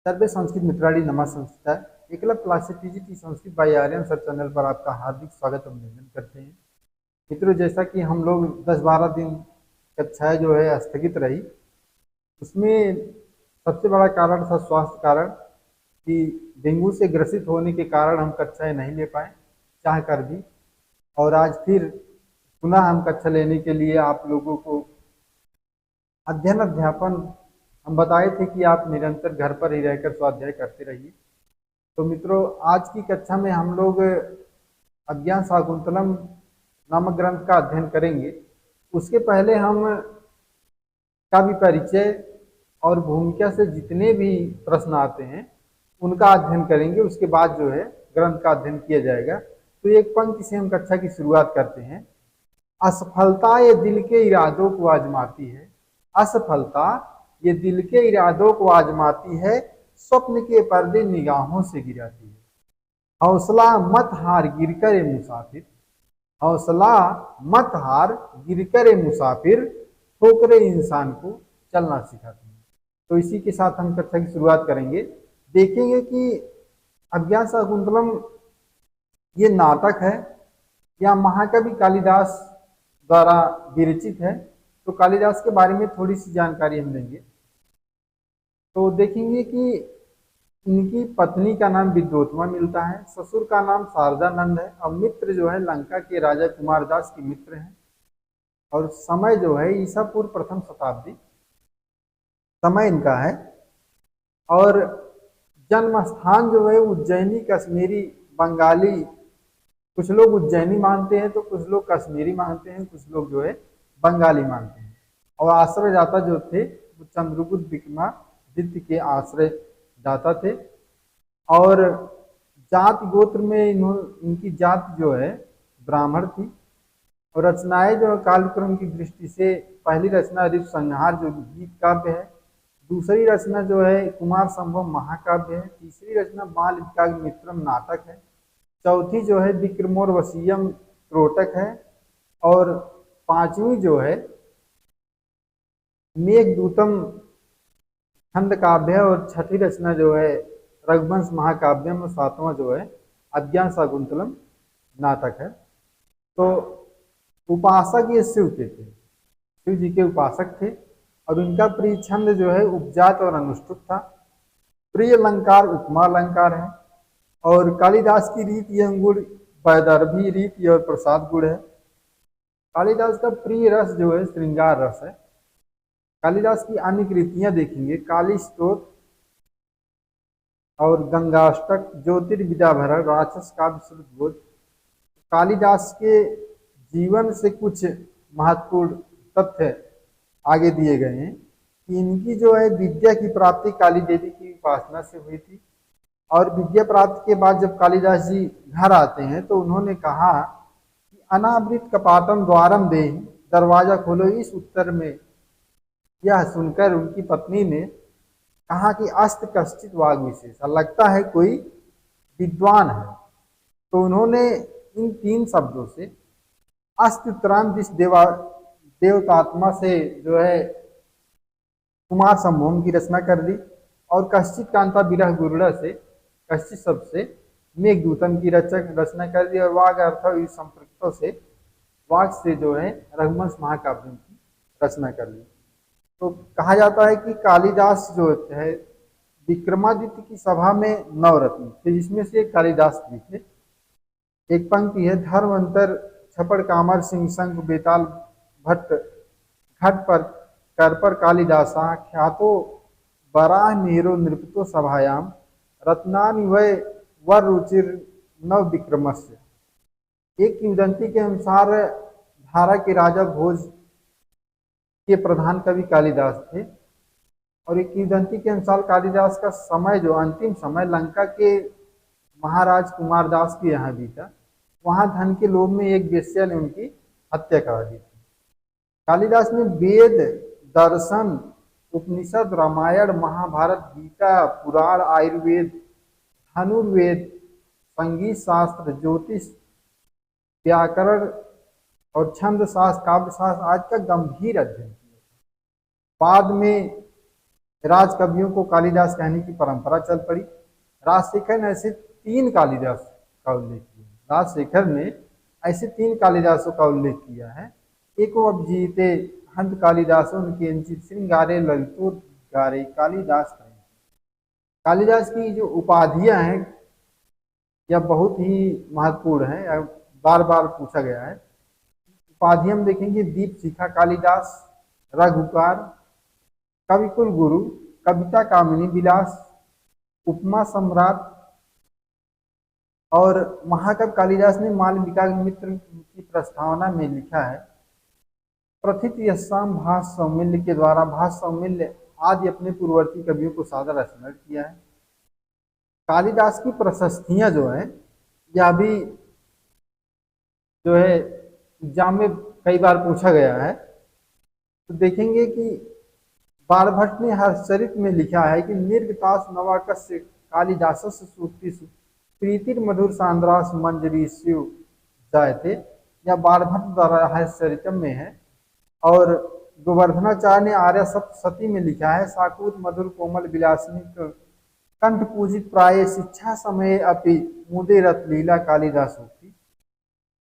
सर्वे संस्कृत मित्राणी नमः Eklavya classes TGT Sanskrit by Aryan sir channel पर आपका हार्दिक स्वागत अभिनंदन करते हैं। मित्रों, जैसा कि हम लोग 10-12 दिन कक्षाएं जो है स्थगित रही, उसमें सबसे बड़ा कारण था स्वास्थ्य कारण कि डेंगू से ग्रसित होने के कारण हम कक्षाएं नहीं ले पाए चाह कर भी। और आज फिर पुनः हम कक्षा लेने के लिए आप लोगों को अध्ययन अध्यापन हम बताए थे कि आप निरंतर घर पर ही रहकर स्वाध्याय करते रहिए। तो मित्रों, आज की कक्षा में हम लोग अज्ञान शाकुंतलम नामक ग्रंथ का अध्ययन करेंगे। उसके पहले हम का भी परिचय और भूमिका से जितने भी प्रश्न आते हैं उनका अध्ययन करेंगे। उसके बाद जो है ग्रंथ का अध्ययन किया जाएगा। तो एक पंक्ति से हम कक्षा की शुरुआत करते हैं। असफलता ये दिल के इरादों को आजमाती है। असफलता ये दिल के इरादों को आजमाती है, स्वप्न के पर्दे निगाहों से गिराती है। हौसला मत हार गिरकर ए मुसाफिर, हौसला मत हार गिरकर ए मुसाफिर, ठोकरे इंसान को चलना सिखाती है। तो इसी के साथ हम कक्षा की शुरुआत करेंगे। देखेंगे कि अज्ञान शाकुंतलम ये नाटक है या महाकवि कालिदास द्वारा विरचित है। तो कालिदास के बारे में थोड़ी सी जानकारी हम लेंगे। तो देखेंगे कि इनकी पत्नी का नाम विद्योत्मा मिलता है, ससुर का नाम शारदानंद है, और मित्र जो है लंका के राजा कुमारदास के मित्र हैं। और समय जो है ईसा पूर्व प्रथम शताब्दी समय इनका है। और जन्म स्थान जो है उज्जैनी, कश्मीरी, बंगाली। कुछ लोग उज्जैनी मानते हैं तो कुछ लोग कश्मीरी मानते हैं, कुछ लोग जो है बंगाली मानते हैं। और आश्रयदाता जो थे वो चंद्रगुप्त विक्रमादित्य के आश्रयदाता थे। और जाति गोत्र में इनकी जाति जो है ब्राह्मण थी। और रचनाएं जो कालक्रम की दृष्टि से पहली रचना ऋतु संहार जो गीत काव्य है, दूसरी रचना जो है कुमार संभव महाकाव्य है, तीसरी रचना बाल मित्रम नाटक है, चौथी जो है विक्रमोर्वशीयम त्रोटक है, और पांचवी जो है मेघदूतम खंड काव्य है, और छठी रचना जो है रघुवंश महाकाव्यम, और सातवां जो है अज्ञान शाकुंतलम नाटक है। तो उपासक ये शिव के थे, शिव जी के उपासक थे। और उनका प्रिय छंद जो है उपजात और अनुष्टुप था। प्रिय अलंकार उपमा अलंकार है। और कालिदास की रीति अंगुर वैदर्भी रीति और प्रसाद गुण है। कालिदास का प्रिय रस जो है श्रृंगार रस है। कालिदास की अन्य कृतियां देखेंगे, काली स्तोत्र और गंगाष्टक, ज्योतिर्विद्याभरण, राक्षस काव्य, श्रुतबोध। कालिदास के जीवन से कुछ महत्वपूर्ण तथ्य आगे दिए गए हैं कि इनकी जो है विद्या की प्राप्ति काली देवी की उपासना से हुई थी। और विद्या प्राप्ति के बाद जब कालिदास जी घर आते हैं तो उन्होंने कहा कि अनावृत कपाटम द्वारम देहि, दरवाजा खोलो। इस उत्तर में यह सुनकर उनकी पत्नी ने कहा कि अस्त कश्चित वाग विशेष, लगता है कोई विद्वान है। तो उन्होंने इन 3 शब्दों से अस्त उत्तरांत देवतात्मा से जो है कुमार संभोम की रचना कर दी। और कश्चित कांता विरह गुरुड़ा से कश्चित शब्द से मेघदूतम की रचना कर दी। और वाग अर्थ संपर्कों से वाग से जो है रघुवंश महाकाव्य की रचना कर ली। तो कहा जाता है कि कालिदास जो है विक्रमादित्य की सभा में 9 रत्न थे, जिसमें से कालिदास भी थे। एक पंक्ति है, धर्मंतर छपड़ कामर सिंह संग बेताल भट्ट घट पर कर पर कालिदासा, ख्यातो बराह मेरो नृपतो सभायाम, रत्नानि वै वर रुचिर नव विक्रमस्य। एक किंवदंती के अनुसार धारा के राजा भोज के प्रधान कवि कालिदास थे। और एक किंवदंती के अनुसार कालिदास का समय जो अंतिम समय लंका के महाराज कुमारदास के यहाँ बीता। वहां धन के लोभ में एक वेश्या ने उनकी हत्या करा दी थी। कालिदास ने वेद, दर्शन, उपनिषद, रामायण, महाभारत, गीता, पुराण, आयुर्वेद, धनुर्वेद, संगीत शास्त्र, ज्योतिष, व्याकरण और छंद शास्त्र, काव्य शास्त्र आज का गंभीर अध्ययन किया। बाद में राज कवियों को कालिदास कहने की परंपरा चल पड़ी। राजशेखर ने ऐसे 3 कालिदास का उल्लेख किया। राजशेखर ने ऐसे 3 कालिदासों का उल्लेख किया है। एको अभिजीते हंत कालिदासों किंचित श्रृंगारे ललितोद्गारे कालिदास। कालिदास की जो उपाधियां हैं यह बहुत ही महत्वपूर्ण है, बार बार पूछा गया है। उपाधि हम देखेंगे, दीप शिखा कालिदास, रघुकार, कविकुल गुरु, कविता कामिनी विलास, उपमा सम्राट। और महाकवि कालिदास ने मालविका मित्र की प्रस्तावना में लिखा है, प्रथित यशाम भाष सौमिल्य के द्वारा भाष सौमिल्य आदि अपने पूर्ववर्ती कवियों को सादर स्मरण किया है। कालिदास की प्रशस्तियां जो है यह भी जो है एग्जाम में कई बार पूछा गया है। तो देखेंगे कि बाणभट्ट ने हर्षचरित में लिखा है कि निर्गतास नवाकस्य कालिदासस् सूक्तिषु प्रीतिर मधुर सांद्रास मंजरीषु जायते, यह बाणभट्ट द्वारा हर्षचरित में है। और गोवर्धनाचार्य ने आर्य सप्तशती में लिखा है, साकूत मधुर कोमल विलासिनी कंठ पूजित प्राय शिक्षा समय अपि मुदे रत लीला कालिदास होती।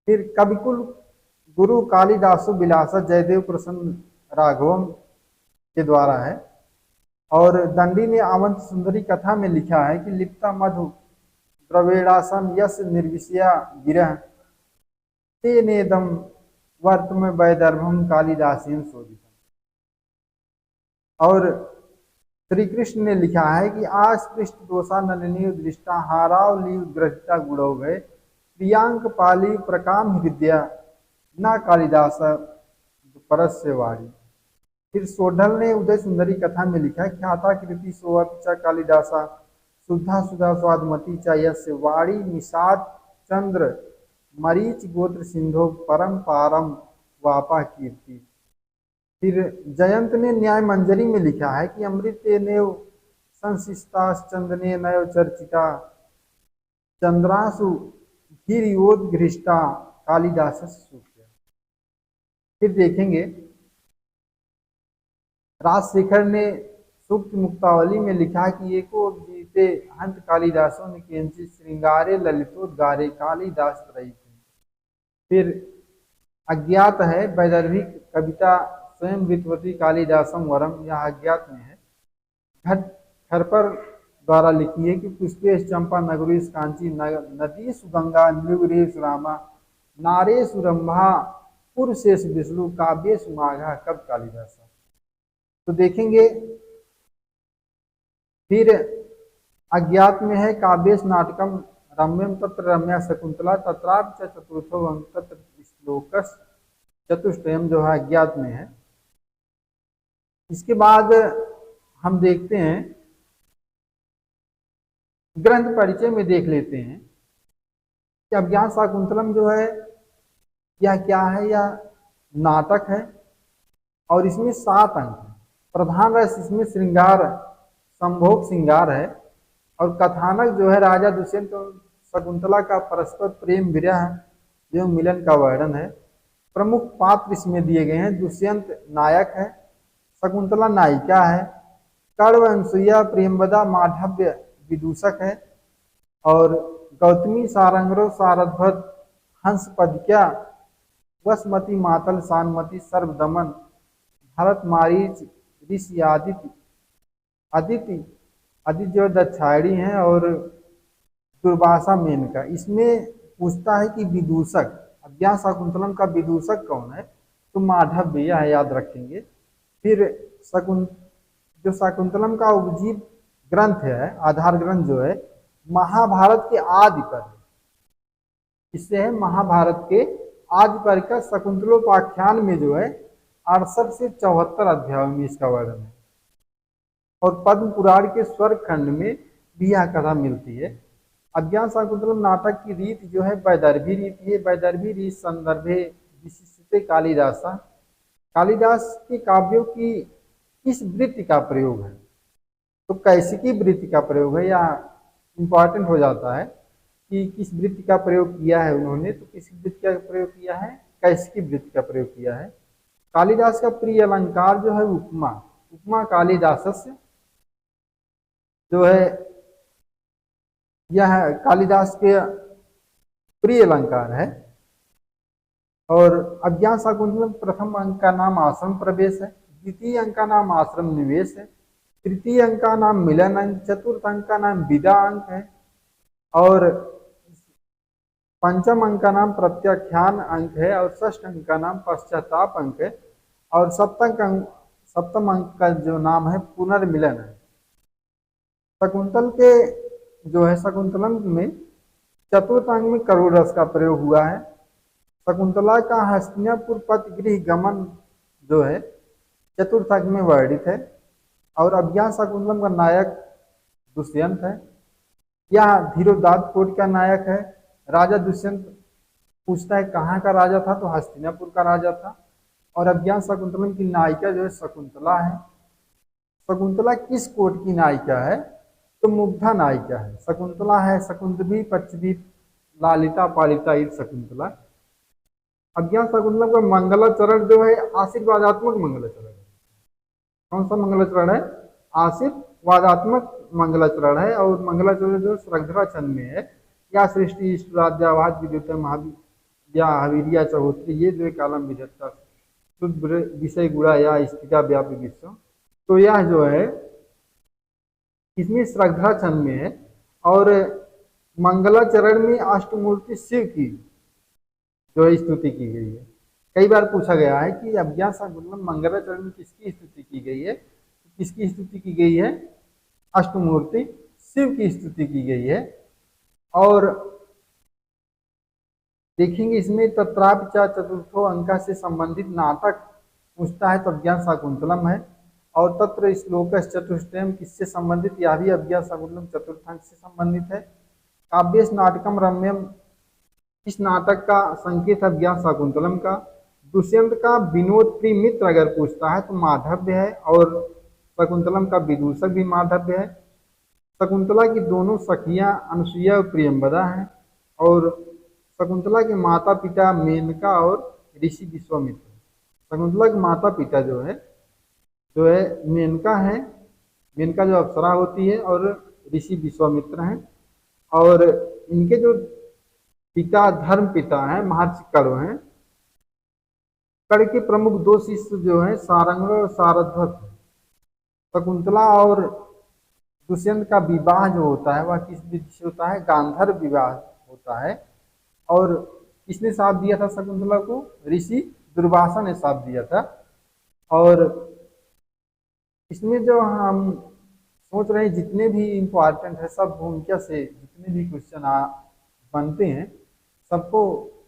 फिर कविकुल गुरु कालिदासो विलासा जयदेव प्रसन्न राघवम के द्वारा है। और दंडी ने आवंत सुंदरी कथा में लिखा है कि लिप्ता मधु द्रवेणासन यस निर्विषया गिरह ते नेदम वर्तम वैदर्भम कालिदासेन शोधितम। और श्री कृष्ण ने लिखा है कि आस्पृष्ट दोषा नलिनी दृष्टा हाराव लीव ग्रहिता गुणो गए प्रियांक पाली प्रकाम हृदय न कालिदास परस्य वाणी। फिर सोढल ने उदय सुंदरी कथा में लिखा, ख्याता कृति सोअपि च कालिदासा शुद्धा सुधा स्वादमती च यस्य वाणी निषाद चंद्र मरीच गोत्र सिंधो परम पारम वापा कीर्ति। फिर जयंत ने न्याय मंजरी में लिखा है कि अमृत नेव संशिष्टा चंदने नव चर्चिता चंद्रासु गिरियोदघृष्टा कालिदास सूक्य। फिर देखेंगे राजशेखर ने सूक्त मुक्तावली में लिखा कि एको जीते हंत कालिदासों ने किंचित श्रृंगारे ललितोद्गारे कालिदास त्रयी। फिर अज्ञात है वैदर्भिक कविता स्वयं वित्वती कालिदासम वरम, यह अज्ञात में है। घट खरपर द्वारा लिखी है कि पुष्पेश चंपा नगरीश कांची नदी सुगंगा निगुरेश रामा नारे सुरंभा पुरुषेश विष्णु काव्येश माघा कब कालिदास। तो देखेंगे फिर अज्ञात में है काव्येश नाटकम रम्यम तत्र रम्या शकुंतला तत्राप चतुर्थो तत्र श्लोकस चतुष्टयम, जो है अज्ञात में है। इसके बाद हम देखते हैं ग्रंथ परिचय में देख लेते हैं कि अभिज्ञान शाकुंतलम जो है यह क्या है, यह नाटक है और इसमें 7 अंक है। प्रधान रस इसमें श्रृंगार संभोग श्रृंगार है और कथानक जो है राजा दुष्यंत और शकुंतला का परस्पर प्रेम विरह एवं मिलन का वर्णन है। प्रमुख पात्र इसमें दिए गए हैं, दुष्यंत नायक है, शकुंतला नायिका है, कर्ण अनसुईया प्रेमवदा माधव्य विदूषक है और गौतमी सारंगरो सारध्वत हंसपदिक्या वसमती मातल सानमती सर्वदमन भरत मारीच ऋषि आदित्य आदित्य जो दक्षायणी है और दुर्वासा मेनका। इसमें पूछता है कि विदूषक अज्ञान शाकुंतलम का विदूषक कौन है, तो माधव्य, यह याद रखेंगे। फिर जो शाकुंतलम का उपजीव ग्रंथ है, आधार ग्रंथ जो है महाभारत के आदि पर है। इससे है महाभारत के आदि पर का शकुंतलोपाख्यान में जो है 68 से 74 अध्यायों में इसका वर्णन है और पद्म पुराण के स्वर्ग खंड में भी यह कथा मिलती है। अज्ञान शाकुंतलम नाटक की रीत जो है वैदर्भी रीति है। वैदर्भी रीत संदर्भे विशिष्टते कालिदासा, कालिदास के काव्यों की किस वृत्ति का प्रयोग है, तो कैसिकी वृत्ति का प्रयोग है, या इम्पॉर्टेंट हो जाता है कि किस वृत्ति का प्रयोग किया है उन्होंने, तो किस वृत्ति का प्रयोग किया है, कैसिकी वृत्ति का प्रयोग किया है। कालिदास का प्रिय अलंकार जो है उपमा, उपमा कालिदासस्य जो है यह कालिदास के प्रिय अलंकार है। और अज्ञान शाकुंतलम प्रथम अंक का नाम आश्रम प्रवेश है, द्वितीय अंक का नाम आश्रम निवेश है, तृतीय अंक का नाम मिलन अंक, चतुर्थ अंक का नाम विदा अंक है, और पंचम अंक का नाम प्रत्याख्यान अंक है, और षष्ठ अंक का नाम पश्चाताप अंक है, और सप्तम अंक का जो नाम है पुनर्मिलन है। शकुंतल के जो है शकुंतलम में चतुर्थ अंक में करुण रस का प्रयोग हुआ है। शकुंतला का हस्तिनापुर पथगृह गमन जो है चतुर्थ अंक में वर्णित है। और अज्ञान शाकुंतलम का नायक दुष्यंत है। यह धीरोदात्त कोट का नायक है। राजा दुष्यंत पूछता है कहाँ का राजा था, तो हस्तिनापुर का राजा था। और अज्ञान शाकुंतलम की नायिका जो है शकुंतला है। शकुंतला किस कोट की नायिका है, तो मुग्धा नायिका है। शकुंतला है शकुंतवी पक्षवी लालिता पालिता इत शकुंतला। अज्ञान शाकुंतलम का मंगलाचरण जो है आशीर्वादात्मक मंगलाचरण है। कौन सा मंगलाचरण है? आशीर्वादात्मक मंगलाचरण है। और मंगलाचरण जो श्रद्धा छंद में है, या सृष्टि इष्ट राज्यावाद विद्युत महाविद्या हवीरिया चौहोत्री ये जो कालम विधत्ता शुद्ध विषय गुड़ा या स्थिता व्यापी विश्व। तो यह जो है इसमें श्रद्धा छंद में है। और मंगलाचरण में अष्टमूर्ति शिव की जो है स्तुति की गई है। कई बार पूछा गया है कि अज्ञान शाकुंतलम मंगलाचरण में किसकी स्तुति की गई है, किसकी स्तुति की गई है? अष्टमूर्ति शिव की स्तुति की गई है। और देखेंगे इसमें तत्रापि चतुर्थो अंक से संबंधित नाटक पूछता है तो अज्ञान शाकुंतलम है। और तत्र श्लोक चतुष्टयम किससे संबंधित? यह भी अज्ञान शाकुंतलम चतुर्थांक से संबंधित है। काव्येश नाटकम रम्यम, इस नाटक का संकेत है अज्ञान शाकुंतलम का। दुष्यंत का विनोद प्रिय मित्र अगर पूछता है तो माधव्य है। और शकुंतलम का विदूषक भी माधव्य है। शकुंतला की दोनों सखियां अनसुईया और प्रियंवदा हैं। और शकुंतला के माता पिता मेनका और ऋषि विश्वामित्र। शकुंतला के माता पिता जो है मेनका है, मेनका जो अप्सरा होती है, और ऋषि विश्वामित्र हैं। और इनके जो पिता धर्म पिता हैं महर्षि कर्ण हैं। कर्ण के प्रमुख दो शिष्य जो हैं सारंग और सारध्वत। शकुंतला और दुष्यंत का विवाह जो होता है वह किस विधि से होता है? गांधर्व विवाह होता है। और किसने साथ दिया था शकुंतला को? ऋषि दुर्वासा ने साथ दिया था। और इसमें जो हम सोच रहे हैं जितने भी इम्पोर्टेंट है सब भूमिका से जितने भी क्वेश्चन बनते हैं सबको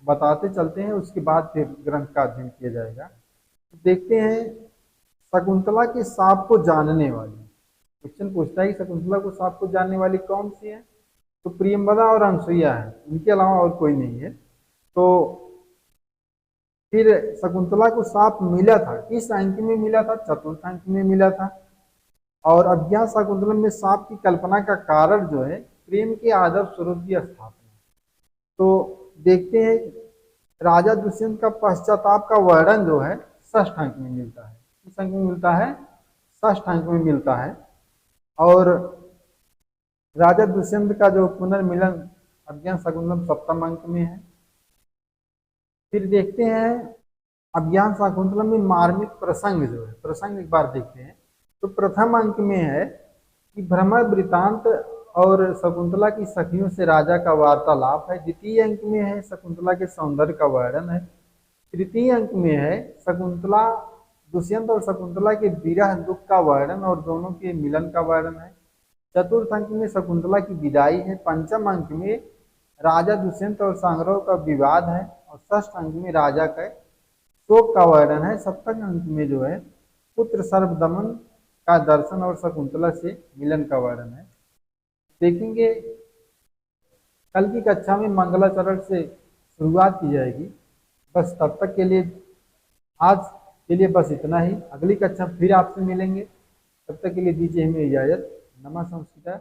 बताते चलते हैं, उसके बाद फिर ग्रंथ का अध्ययन किया जाएगा। तो देखते हैं शकुंतला के साप को जानने वाली। क्वेश्चन पूछता है कि शकुंतला को साप को जानने वाली कौन सी है, तो प्रियंवदा और अनसुईया है, इनके अलावा और कोई नहीं है। तो फिर शकुंतला को साप मिला था, किस अंक में मिला था? चतुर्थ अंक में मिला था। और अज्ञान शाकुंतलम में साप की कल्पना का कारण जो है प्रेम के आदर्श स्वरूप की स्थापना। तो देखते हैं राजा दुष्यंत का पश्चाताप का वर्णन जो है षष्ठ अंक में मिलता है। किस अंक में मिलता है? षष्ठ अंक में मिलता है। और राजा दुष्यंत का जो पुनर्मिलन अज्ञान शाकुंतलम सप्तम अंक में है। फिर देखते हैं अज्ञान शाकुंतलम में मार्मिक प्रसंग जो है, प्रसंग एक बार देखते हैं। तो प्रथम अंक में है कि भ्रमर वृतांत और शकुंतला की सखियों से राजा का वार्तालाप है। द्वितीय अंक में है शकुंतला के सौंदर्य का वर्णन है। तृतीय अंक में है शकुंतला दुष्यंत और शकुंतला के विरह दुख का वर्णन और दोनों के मिलन का वर्णन है। चतुर्थ अंक में शकुंतला की विदाई है। पंचम अंक में राजा दुष्यंत और सांगरों का विवाद है। और षष्ठ अंक में राजा का शोक का वर्णन है। सप्तम अंक में जो है पुत्र सर्वदमन का दर्शन और शकुंतला से मिलन का वर्णन है। देखेंगे कल की कक्षा में मंगलाचरण से शुरुआत की जाएगी। बस तब तक के लिए आज के लिए बस इतना ही। अगली कक्षा फिर आपसे मिलेंगे, तब तक के लिए दीजिए हमें इजाजत। नमः संस्कृता।